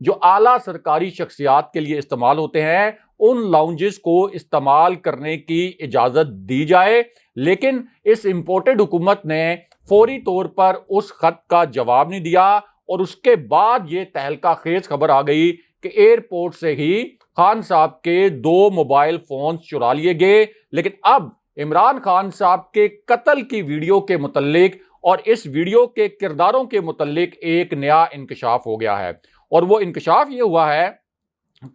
جو اعلیٰ سرکاری شخصیات کے لیے استعمال ہوتے ہیں ان لاؤنجز کو استعمال کرنے کی اجازت دی جائے، لیکن اس امپورٹڈ حکومت نے فوری طور پر اس خط کا جواب نہیں دیا، اور اس کے بعد یہ تہلکہ خیز خبر آ گئی کہ ایئرپورٹ سے ہی خان صاحب کے 2 موبائل فونز چرا لیے گئے۔ لیکن اب عمران خان صاحب کے قتل کی ویڈیو کے متعلق اور اس ویڈیو کے کرداروں کے متعلق ایک نیا انکشاف ہو گیا ہے، اور وہ انکشاف یہ ہوا ہے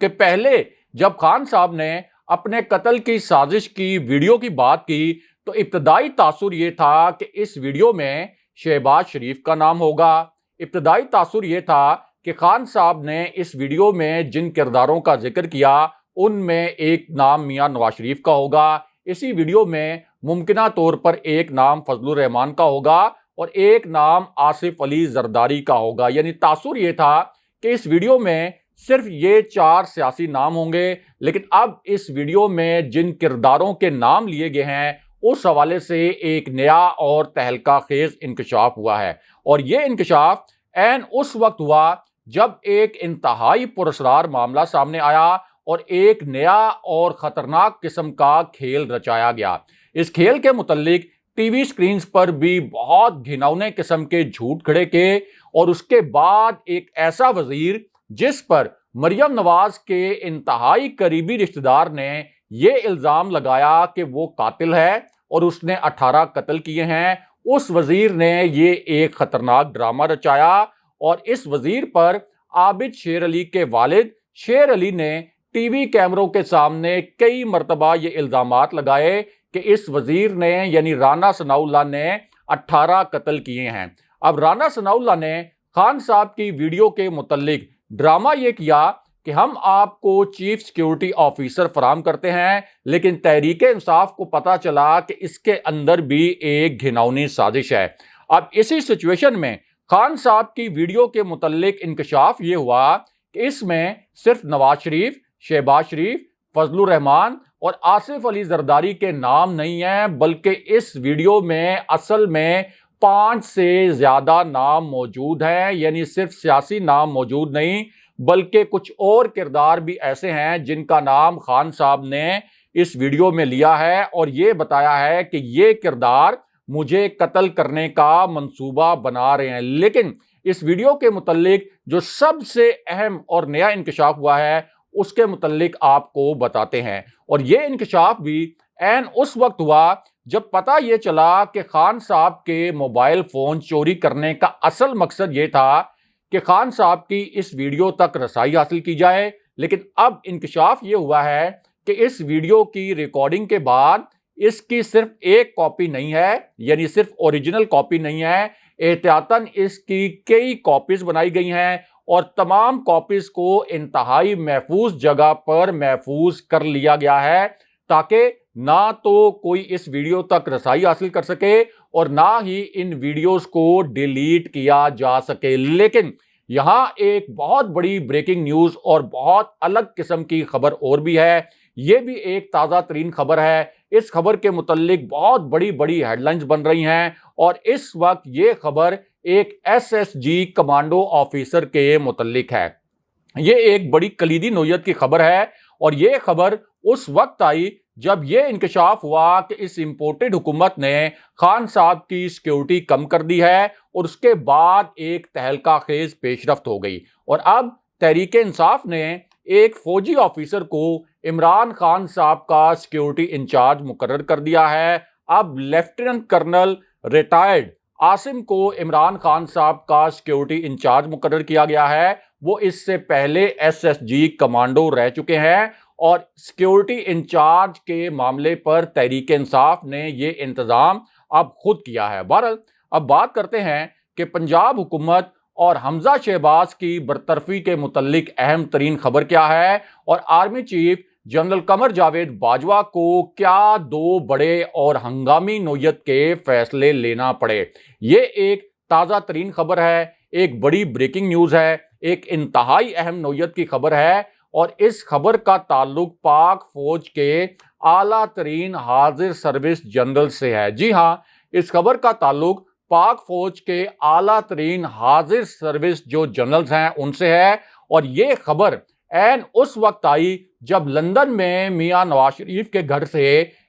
کہ پہلے جب خان صاحب نے اپنے قتل کی سازش کی ویڈیو کی بات کی تو ابتدائی تاثر یہ تھا کہ اس ویڈیو میں شہباز شریف کا نام ہوگا، ابتدائی تاثر یہ تھا کہ خان صاحب نے اس ویڈیو میں جن کرداروں کا ذکر کیا ان میں ایک نام میاں نواز شریف کا ہوگا، اسی ویڈیو میں ممکنہ طور پر ایک نام فضل الرحمان کا ہوگا اور ایک نام آصف علی زرداری کا ہوگا۔ یعنی تاثر یہ تھا کہ اس ویڈیو میں صرف یہ 4 سیاسی نام ہوں گے، لیکن اب اس ویڈیو میں جن کرداروں کے نام لیے گئے ہیں اس حوالے سے ایک نیا اور تہلکہ خیز انکشاف ہوا ہے، اور یہ انکشاف عین اس وقت ہوا جب ایک انتہائی پراسرار معاملہ سامنے آیا اور ایک نیا اور خطرناک قسم کا کھیل رچایا گیا۔ اس کھیل کے متعلق ٹی وی سکرینز پر بھی بہت گھناؤنے قسم کے جھوٹ کھڑے کیے، اور اس کے بعد ایک ایسا وزیر جس پر مریم نواز کے انتہائی قریبی رشتہ دار نے یہ الزام لگایا کہ وہ قاتل ہے اور اس نے 18 قتل کیے ہیں، اس وزیر نے یہ ایک خطرناک ڈرامہ رچایا، اور اس وزیر پر عابد شیر علی کے والد شیر علی نے ٹی وی کیمروں کے سامنے کئی مرتبہ یہ الزامات لگائے کہ اس وزیر نے یعنی رانا ثناء اللہ نے 18 قتل کیے ہیں۔ اب رانا ثناء اللہ نے خان صاحب کی ویڈیو کے متعلق ڈرامہ یہ کیا کہ ہم آپ کو چیف سیکیورٹی آفیسر فراہم کرتے ہیں، لیکن تحریک انصاف کو پتا چلا کہ اس کے اندر بھی ایک گھناؤنی سازش ہے۔ اب اسی سچویشن میں خان صاحب کی ویڈیو کے متعلق انکشاف یہ ہوا کہ اس میں صرف نواز شریف، شہباز شریف، فضل الرحمان اور آصف علی زرداری کے نام نہیں ہیں، بلکہ اس ویڈیو میں اصل میں 5 سے زیادہ نام موجود ہیں، یعنی صرف سیاسی نام موجود نہیں بلکہ کچھ اور کردار بھی ایسے ہیں جن کا نام خان صاحب نے اس ویڈیو میں لیا ہے اور یہ بتایا ہے کہ یہ کردار مجھے قتل کرنے کا منصوبہ بنا رہے ہیں۔ لیکن اس ویڈیو کے متعلق جو سب سے اہم اور نیا انکشاف ہوا ہے اس کے متعلق آپ کو بتاتے ہیں، اور یہ انکشاف بھی عین اس وقت ہوا جب پتہ یہ چلا کہ خان صاحب کے موبائل فون چوری کرنے کا اصل مقصد یہ تھا کہ خان صاحب کی اس ویڈیو تک رسائی حاصل کی جائے۔ لیکن اب انکشاف یہ ہوا ہے کہ اس ویڈیو کی ریکارڈنگ کے بعد اس کی صرف ایک کاپی نہیں ہے، یعنی صرف اوریجنل کاپی نہیں ہے، احتیاطاً اس کی کئی کاپیز بنائی گئی ہیں اور تمام کاپیز کو انتہائی محفوظ جگہ پر محفوظ کر لیا گیا ہے تاکہ نہ تو کوئی اس ویڈیو تک رسائی حاصل کر سکے اور نہ ہی ان ویڈیوز کو ڈیلیٹ کیا جا سکے۔ لیکن یہاں ایک بہت بڑی بریکنگ نیوز اور بہت الگ قسم کی خبر اور بھی ہے، یہ بھی ایک تازہ ترین خبر ہے۔ اس خبر کے متعلق بہت بڑی بڑی ہیڈ لائنز بن رہی ہیں اور اس وقت یہ خبر ایک S S G commando officer کے متعلق ہے۔ یہ ایک بڑی کلیدی نوعیت کی خبر ہے اور یہ خبر اس وقت آئی جب یہ انکشاف ہوا کہ اس امپورٹڈ حکومت نے خان صاحب کی سیکیورٹی کم کر دی ہے اور اس کے بعد ایک تہلکہ خیز پیش رفت ہو گئی، اور اب تحریک انصاف نے ایک فوجی آفیسر کو عمران خان صاحب کا سیکیورٹی انچارج مقرر کر دیا ہے۔ اب لیفٹیننٹ کرنل ریٹائرڈ عاصم کو عمران خان صاحب کا سیکیورٹی انچارج مقرر کیا گیا ہے۔ وہ اس سے پہلے ایس ایس جی کمانڈو رہ چکے ہیں اور سیکیورٹی انچارج کے معاملے پر تحریک انصاف نے یہ انتظام اب خود کیا ہے۔ بہرحال اب بات کرتے ہیں کہ پنجاب حکومت اور حمزہ شہباز کی برطرفی کے متعلق اہم ترین خبر کیا ہے اور army chief general Qamar Javed Bajwa کو کیا 2 بڑے اور ہنگامی نوعیت کے فیصلے لینا پڑے۔ یہ ایک تازہ ترین خبر ہے، ایک بڑی بریکنگ نیوز ہے، ایک انتہائی اہم نوعیت کی خبر ہے اور اس خبر کا تعلق پاک فوج کے اعلیٰ ترین حاضر سروس جنرل سے ہے۔ جی ہاں، اس خبر کا تعلق پاک فوج کے اعلیٰ ترین حاضر سروس جو جنرلز ہیں ان سے ہے اور یہ خبر عین اس وقت آئی جب لندن میں میاں نواز شریف کے گھر سے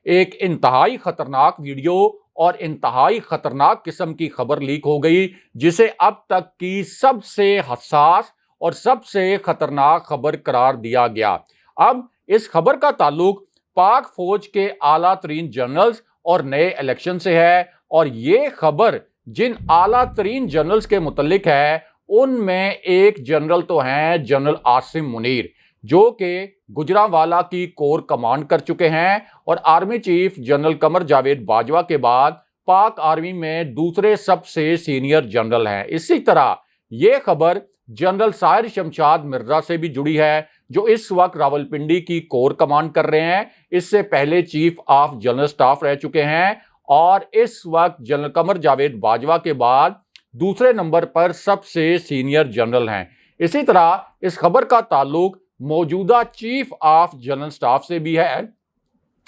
ایک انتہائی خطرناک ویڈیو اور انتہائی خطرناک قسم کی خبر لیک ہو گئی، جسے اب تک کی سب سے حساس اور سب سے خطرناک خبر قرار دیا گیا۔ اب اس خبر کا تعلق پاک فوج کے اعلیٰ ترین جنرلز اور نئے الیکشن سے ہے، اور یہ خبر جن اعلیٰ ترین جنرلز کے متعلق ہے ان میں ایک جنرل تو ہیں جنرل عاصم منیر، جو کہ گجرانوالہ کی کور کمانڈ کر چکے ہیں اور army chief general Qamar Javed Bajwa کے بعد پاک آرمی میں دوسرے سب سے سینئر جنرل ہیں۔ اسی طرح یہ خبر جنرل ساحر شمشاد مرزا سے بھی جڑی ہے، جو اس وقت راولپنڈی کی کور کمانڈ کر رہے ہیں۔ اس سے پہلے چیف آف جنرل سٹاف رہ چکے ہیں اور اس وقت جنرل قمر جاوید باجوہ کے بعد دوسرے نمبر پر سب سے سینئر جنرل ہیں۔ اسی طرح اس خبر کا تعلق موجودہ چیف آف جنرل سٹاف سے بھی ہے،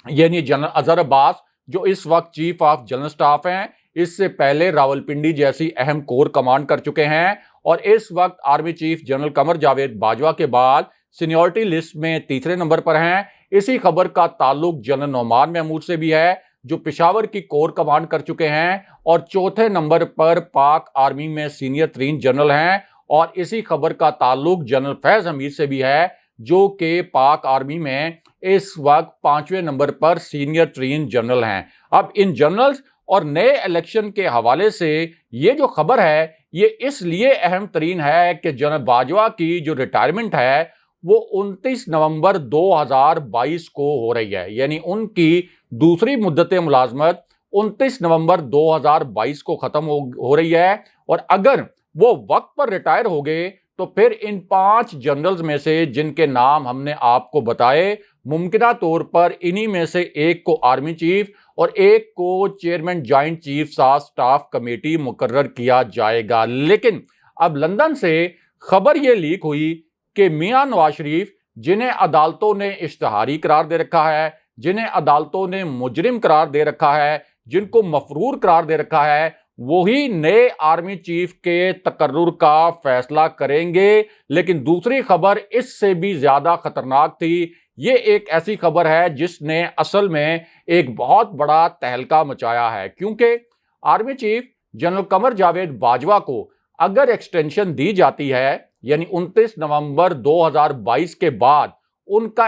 یعنی جنرل اظہر عباس جو اس وقت چیف آف جنرل سٹاف ہیں، اس سے پہلے راولپنڈی جیسی اہم کور کمانڈ کر چکے ہیں اور اس وقت army chief general Qamar Javed Bajwa کے بعد سینیورٹی لسٹ میں تیسرے نمبر پر ہیں۔ اسی خبر کا تعلق جنرل نعمان محمود سے بھی ہے، جو پشاور کی کور کمانڈ کر چکے ہیں اور چوتھے نمبر پر پاک آرمی میں سینئر ترین جنرل ہیں، اور اسی خبر کا تعلق جنرل فیض حمید سے بھی ہے، جو کہ پاک آرمی میں اس وقت 5ویں نمبر پر سینئر ترین جنرل ہیں۔ اب ان جنرلز اور نئے الیکشن کے حوالے سے یہ جو خبر ہے یہ اس لیے اہم ترین ہے کہ جنرل باجوہ کی جو ریٹائرمنٹ ہے وہ 29 نومبر 2022 کو ہو رہی ہے، یعنی ان کی دوسری مدت ملازمت 29 نومبر 2022 کو ختم ہو رہی ہے، اور اگر وہ وقت پر ریٹائر ہو گئے تو پھر ان 5 جنرلز میں سے جن کے نام ہم نے آپ کو بتائے، ممکنہ طور پر انہی میں سے ایک کو آرمی چیف اور ایک کو chairman joint chief of staff committee مقرر کیا جائے گا۔ لیکن اب لندن سے خبر یہ لیک ہوئی کہ میاں نواز شریف، جنہیں عدالتوں نے اشتہاری قرار دے رکھا ہے، جنہیں عدالتوں نے مجرم قرار دے رکھا ہے، جن کو مفرور قرار دے رکھا ہے، وہی نئے آرمی چیف کے تقرر کا فیصلہ کریں گے۔ لیکن دوسری خبر اس سے بھی زیادہ خطرناک تھی۔ یہ ایک ایسی خبر ہے جس نے اصل میں ایک بہت بڑا تہلکہ مچایا ہے، کیونکہ army chief general Qamar Javed Bajwa کو اگر ایکسٹینشن دی جاتی ہے، یعنی 29 نومبر 2022 کے بعد ان کا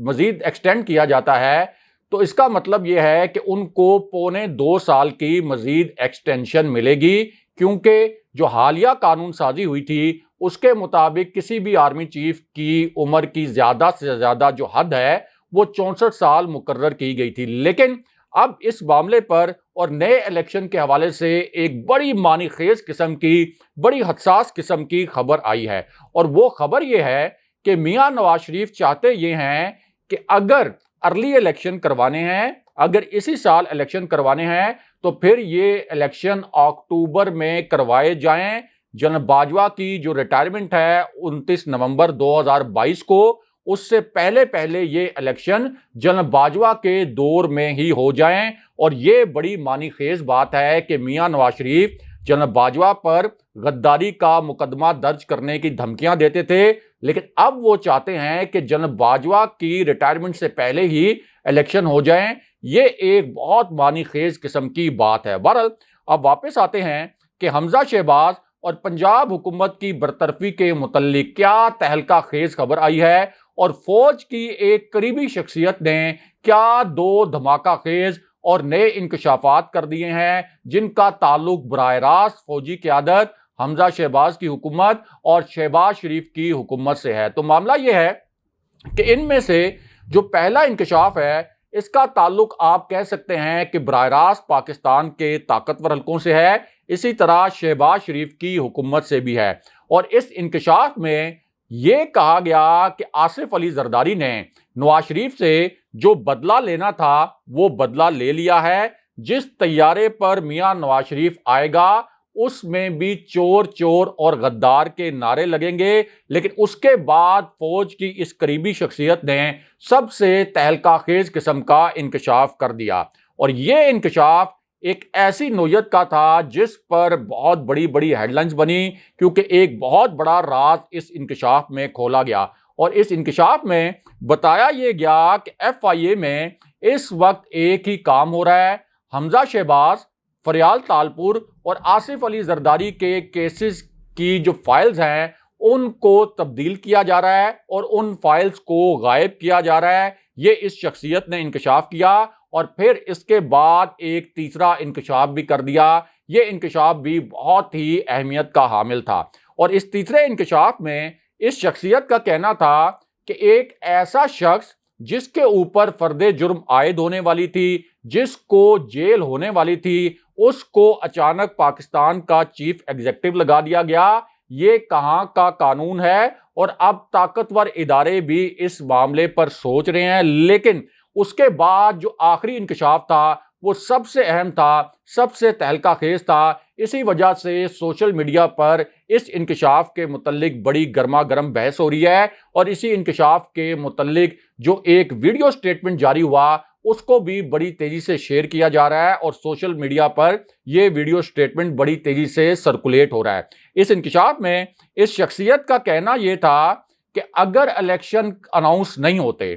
مزید ایکسٹینڈ کیا جاتا ہے، تو اس کا مطلب یہ ہے کہ ان کو 1.25 سال کی مزید ایکسٹینشن ملے گی، کیونکہ جو حالیہ قانون سازی ہوئی تھی اس کے مطابق کسی بھی آرمی چیف کی عمر کی زیادہ سے زیادہ جو حد ہے وہ 64 سال مقرر کی گئی تھی۔ لیکن اب اس معاملے پر اور نئے الیکشن کے حوالے سے ایک بڑی معنی خیز قسم کی، بڑی حساس قسم کی خبر آئی ہے، اور وہ خبر یہ ہے کہ میاں نواز شریف چاہتے یہ ہیں کہ اگر ارلی الیکشن کروانے ہیں، اگر اسی سال الیکشن کروانے ہیں تو پھر یہ الیکشن اکتوبر میں کروائے جائیں۔ جنرل باجوہ کی جو ریٹائرمنٹ ہے 29 نومبر 2022 کو، اس سے پہلے یہ الیکشن جنرل باجوہ کے دور میں ہی ہو جائیں، اور یہ بڑی معنی خیز بات ہے کہ میاں نواز شریف جنرل باجوہ پر غداری کا مقدمہ درج کرنے کی دھمکیاں دیتے تھے، لیکن اب وہ چاہتے ہیں کہ جنرل باجوہ کی ریٹائرمنٹ سے پہلے ہی الیکشن ہو جائیں۔ یہ ایک بہت معنی خیز قسم کی بات ہے۔ بہرحال اب واپس آتے ہیں کہ حمزہ شہباز اور پنجاب حکومت کی برطرفی کے متعلق کیا تہلکہ خیز خبر آئی ہے، اور فوج کی ایک قریبی شخصیت نے کیا 2 دھماکہ خیز اور نئے انکشافات کر دیے ہیں، جن کا تعلق براہ راست فوجی قیادت، حمزہ شہباز کی حکومت اور شہباز شریف کی حکومت سے ہے۔ تو معاملہ یہ ہے کہ ان میں سے جو پہلا انکشاف ہے اس کا تعلق آپ کہہ سکتے ہیں کہ براہ راست پاکستان کے طاقتور حلقوں سے ہے، اسی طرح شہباز شریف کی حکومت سے بھی ہے، اور اس انکشاف میں یہ کہا گیا کہ آصف علی زرداری نے نواز شریف سے جو بدلہ لینا تھا وہ بدلہ لے لیا ہے۔ جس طیارے پر میاں نواز شریف آئے گا اس میں بھی چور چور اور غدار کے نعرے لگیں گے، لیکن اس کے بعد فوج کی اس قریبی شخصیت نے سب سے تہلکہ خیز قسم کا انکشاف کر دیا، اور یہ انکشاف ایک ایسی نوعیت کا تھا جس پر بہت بڑی بڑی ہیڈ لائنز بنی، کیونکہ ایک بہت بڑا راز اس انکشاف میں کھولا گیا، اور اس انکشاف میں بتایا یہ گیا کہ ایف آئی اے میں اس وقت ایک ہی کام ہو رہا ہے، حمزہ شہباز، فریال تالپور اور آصف علی زرداری کے کیسز کی جو فائلز ہیں ان کو تبدیل کیا جا رہا ہے اور ان فائلز کو غائب کیا جا رہا ہے۔ یہ اس شخصیت نے انکشاف کیا، اور پھر اس کے بعد ایک تیسرا انکشاف بھی کر دیا۔ یہ انکشاف بھی بہت ہی اہمیت کا حامل تھا، اور اس تیسرے انکشاف میں اس شخصیت کا کہنا تھا کہ ایک ایسا شخص جس کے اوپر فرد جرم عائد ہونے والی تھی، جس کو جیل ہونے والی تھی، اس کو اچانک پاکستان کا چیف ایگزیکٹو لگا دیا گیا۔ یہ کہاں کا قانون ہے؟ اور اب طاقتور ادارے بھی اس معاملے پر سوچ رہے ہیں، لیکن اس کے بعد جو آخری انکشاف تھا وہ سب سے اہم تھا، سب سے تہلکہ خیز تھا۔ اسی وجہ سے سوشل میڈیا پر اس انکشاف کے متعلق بڑی گرما گرم بحث ہو رہی ہے، اور اسی انکشاف کے متعلق جو ایک ویڈیو سٹیٹمنٹ جاری ہوا اس کو بھی بڑی تیزی سے شیئر کیا جا رہا ہے، اور سوشل میڈیا پر یہ ویڈیو سٹیٹمنٹ بڑی تیزی سے سرکولیٹ ہو رہا ہے۔ اس انکشاف میں اس شخصیت کا کہنا یہ تھا کہ اگر الیکشن اناؤنس نہیں ہوتے،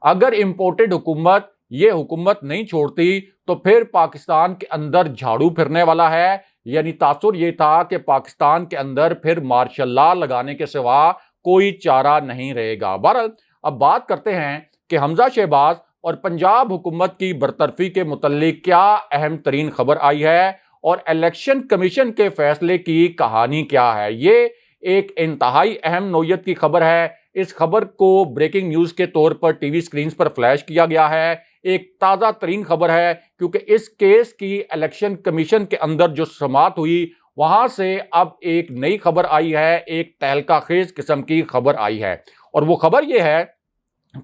اگر امپورٹڈ حکومت یہ حکومت نہیں چھوڑتی، تو پھر پاکستان کے اندر جھاڑو پھرنے والا ہے۔ یعنی تاثر یہ تھا کہ پاکستان کے اندر پھر مارشل لاء لگانے کے سوا کوئی چارہ نہیں رہے گا۔ بہرحال اب بات کرتے ہیں کہ حمزہ شہباز اور پنجاب حکومت کی برطرفی کے متعلق کیا اہم ترین خبر آئی ہے، اور الیکشن کمیشن کے فیصلے کی کہانی کیا ہے۔ یہ ایک انتہائی اہم نوعیت کی خبر ہے۔ اس خبر کو بریکنگ نیوز کے طور پر ٹی وی سکرینز پر فلیش کیا گیا ہے۔ ایک تازہ ترین خبر ہے، کیونکہ اس کیس کی الیکشن کمیشن کے اندر جو سماعت ہوئی وہاں سے اب ایک نئی خبر آئی ہے، ایک تہلکہ خیز قسم کی خبر آئی ہے، اور وہ خبر یہ ہے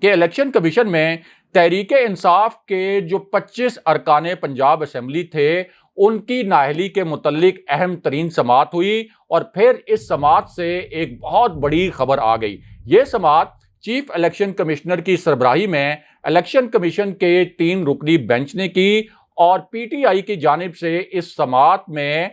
کہ الیکشن کمیشن میں تحریک انصاف کے جو 25 ارکان پنجاب اسمبلی تھے ان کی نااہلی کے متعلق اہم ترین سماعت ہوئی، اور پھر اس سماعت سے ایک بہت بڑی خبر آ گئی۔ یہ سماعت چیف الیکشن کمشنر کی سربراہی میں الیکشن کمیشن کے 3 رکنی بینچ نے کی، اور پی ٹی آئی کی جانب سے اس سماعت میں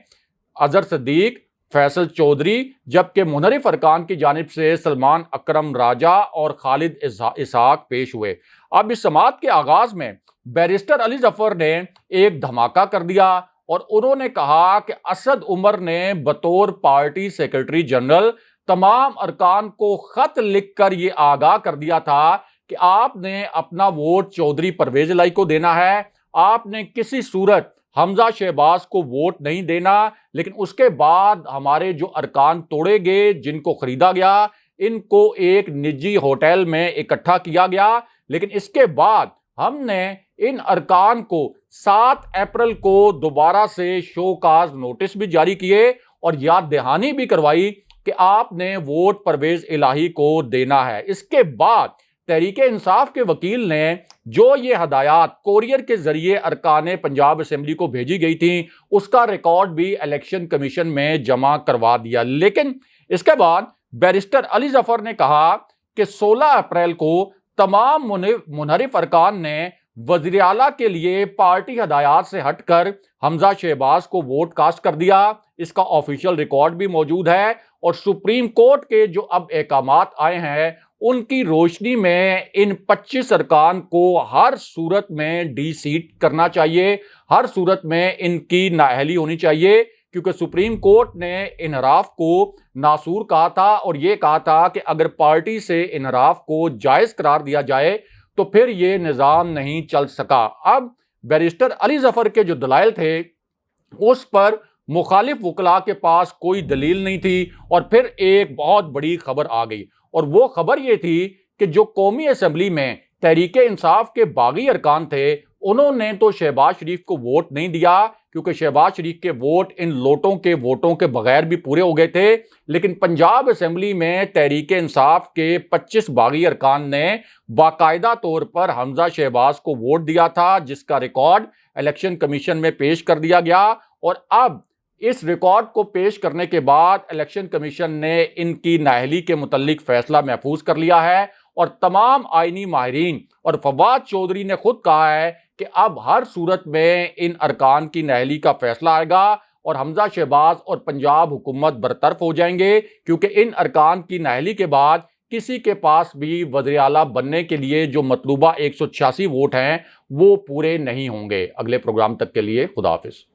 اظہر صدیق، فیصل چودھری، جبکہ منحرف ارکان کی جانب سے سلمان اکرم راجہ اور خالد اسحاق پیش ہوئے۔ اب اس سماعت کے آغاز میں بیرسٹر علی ظفر نے ایک دھماکہ کر دیا، اور انہوں نے کہا کہ اسد عمر نے بطور پارٹی سیکرٹری جنرل تمام ارکان کو خط لکھ کر یہ آگاہ کر دیا تھا کہ آپ نے اپنا ووٹ چودھری پرویز الہی کو دینا ہے، آپ نے کسی صورت حمزہ شہباز کو ووٹ نہیں دینا، لیکن اس کے بعد ہمارے جو ارکان توڑے گئے، جن کو خریدا گیا، ان کو ایک نجی ہوٹل میں اکٹھا کیا گیا، لیکن اس کے بعد ہم نے ان ارکان کو 7 اپریل کو دوبارہ سے شو کاز نوٹس بھی جاری کیے اور یاد دہانی بھی کروائی کہ آپ نے ووٹ پرویز الہی کو دینا ہے۔ اس کے بعد تحریک انصاف کے وکیل نے جو یہ ہدایات کوریئر کے ذریعے ارکان پنجاب اسمبلی کو بھیجی گئی تھیں اس کا ریکارڈ بھی الیکشن کمیشن میں جمع کروا دیا، لیکن اس کے بعد بیرسٹر علی ظفر نے کہا کہ 16 اپریل کو تمام منحرف ارکان نے وزیر اعلیٰ کے لیے پارٹی ہدایات سے ہٹ کر حمزہ شہباز کو ووٹ کاسٹ کر دیا۔ اس کا آفیشیل ریکارڈ بھی موجود ہے، اور سپریم کورٹ کے جو اب احکامات آئے ہیں ان کی روشنی میں ان 25 ارکان کو ہر صورت میں ڈی سیٹ کرنا چاہیے، ہر صورت میں ان کی نااہلی ہونی چاہیے، کیونکہ سپریم کورٹ نے انحراف کو ناسور کہا تھا، اور یہ کہا تھا کہ اگر پارٹی سے انحراف کو جائز قرار دیا جائے تو پھر یہ نظام نہیں چل سکا۔ اب بیرسٹر علی ظفر کے جو دلائل تھے اس پر مخالف وکلاء کے پاس کوئی دلیل نہیں تھی، اور پھر ایک بہت بڑی خبر آ گئی، اور وہ خبر یہ تھی کہ جو قومی اسمبلی میں تحریک انصاف کے باغی ارکان تھے انہوں نے تو شہباز شریف کو ووٹ نہیں دیا، کیونکہ شہباز شریف کے ووٹ ان لوٹوں کے ووٹوں کے بغیر بھی پورے ہو گئے تھے، لیکن پنجاب اسمبلی میں تحریک انصاف کے 25 باغی ارکان نے باقاعدہ طور پر حمزہ شہباز کو ووٹ دیا تھا، جس کا ریکارڈ الیکشن کمیشن میں پیش کر دیا گیا، اور اب اس ریکارڈ کو پیش کرنے کے بعد الیکشن کمیشن نے ان کی نااہلی کے متعلق فیصلہ محفوظ کر لیا ہے، اور تمام آئینی ماہرین اور فواد چودھری نے خود کہا ہے کہ اب ہر صورت میں ان ارکان کی نااہلی کا فیصلہ آئے گا اور حمزہ شہباز اور پنجاب حکومت برطرف ہو جائیں گے، کیونکہ ان ارکان کی نااہلی کے بعد کسی کے پاس بھی وزیر اعلیٰ بننے کے لیے جو مطلوبہ 186 ووٹ ہیں وہ پورے نہیں ہوں گے۔ اگلے پروگرام تک کے لیے خدا حافظ۔